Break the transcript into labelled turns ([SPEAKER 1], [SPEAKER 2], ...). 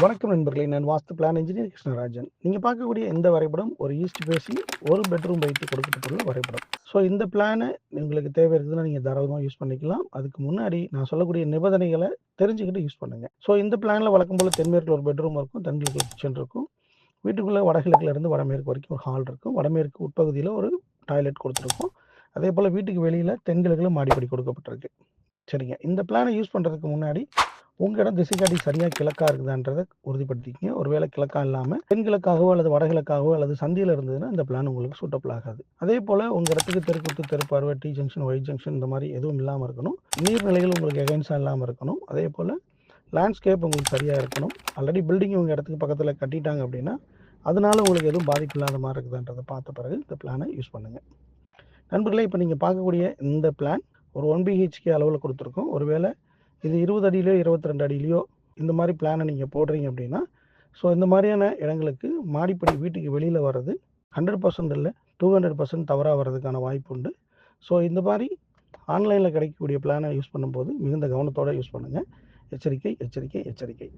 [SPEAKER 1] வணக்கம் நண்பர்களே, நான் வாஸ்து பிளான் இன்ஜினியர் கிருஷ்ணராஜன். நீங்கள் பார்க்கக்கூடிய இந்த வரைபடம் ஒரு ஈஸ்ட் ஃபேஸிங் ஒரு பெட்ரூம் வைத்து கொடுக்கப்பட்டுள்ள வரைபடம். ஸோ இந்த பிளானை உங்களுக்கு தேவை இருக்குதுன்னா நீங்கள் தாராளமாக யூஸ் பண்ணிக்கலாம். அதுக்கு முன்னாடி நான் சொல்லக்கூடிய நிபந்தனைகளை தெரிஞ்சுக்கிட்டு யூஸ் பண்ணுங்கள். ஸோ இந்த பிளானில் வழக்கம் போல் தென்மேற்கில் ஒரு பெட்ரூம் இருக்கும், தென்கிழக்கில் கிச்சன் இருக்கும், வீட்டுக்குள்ளே வடகிழக்கிலேருந்து வடமேற்கு வரைக்கும் ஒரு ஹால் இருக்கும், வடமேற்கு உட்பகுதியில் ஒரு டாய்லெட் கொடுத்துருக்கோம். அதே போல் வீட்டுக்கு வெளியில் தென்கிழக்கில் மாடிப்படி கொடுக்கப்பட்டிருக்கு. சரிங்க, இந்த பிளானை யூஸ் பண்ணுறதுக்கு முன்னாடி உங்கள் இடம் திசைக்காட்டி சரியாக கிழக்காக இருக்குதான்றதை உறுதிப்படுத்திக்கிங்க. ஒருவேளை கிழக்கா இல்லாமல் தென்கிழக்காகவோ அல்லது வடகிழக்காகவோ அல்லது சந்தியில் இருந்ததுன்னா இந்த பிளான் உங்களுக்கு சூட்டபிள் ஆகாது. அதே போல் உங்கள் இடத்துக்கு தெருக்குத்து, தெருப்பார்வை, டி ஜங்ஷன், ஒய் ஜங்ஷன் இந்த மாதிரி எதுவும் இல்லாமல் இருக்கணும். நீர்நிலைகள் உங்களுக்கு எகைன்ஸாக இல்லாமல் இருக்கணும். அதே போல் லேண்ட்ஸ்கேப் உங்களுக்கு சரியாக இருக்கணும். ஆல்ரெடி பில்டிங் உங்கள் இடத்துக்கு பக்கத்தில் கட்டிட்டாங்க அப்படின்னா அதனால உங்களுக்கு எதுவும் பாதிப்பு இல்லாத மாதிரி இருக்குதுன்றதை பார்த்த பிறகு இந்த பிளானை யூஸ் பண்ணுங்கள். நண்பர்களே, இப்போ நீங்கள் பார்க்கக்கூடிய இந்த பிளான் ஒரு 1 BHK அளவில் கொடுத்துருக்கோம். ஒருவேளை இது 20 அடியிலையோ 22 அடியிலையோ இந்த மாதிரி பிளானை நீங்கள் போடுறீங்க அப்படின்னா, ஸோ இந்த மாதிரியான இடங்களுக்கு மாடிப்படி வீட்டுக்கு வெளியில் வர்றது 100% இல்லை, 200% தவறாக வர்றதுக்கான வாய்ப்பு உண்டு. ஸோ இந்த மாதிரி ஆன்லைனில் கிடைக்கக்கூடிய பிளானை யூஸ் பண்ணும்போது மிகுந்த கவனத்தோடு யூஸ் பண்ணுங்கள். எச்சரிக்கை, எச்சரிக்கை, எச்சரிக்கை.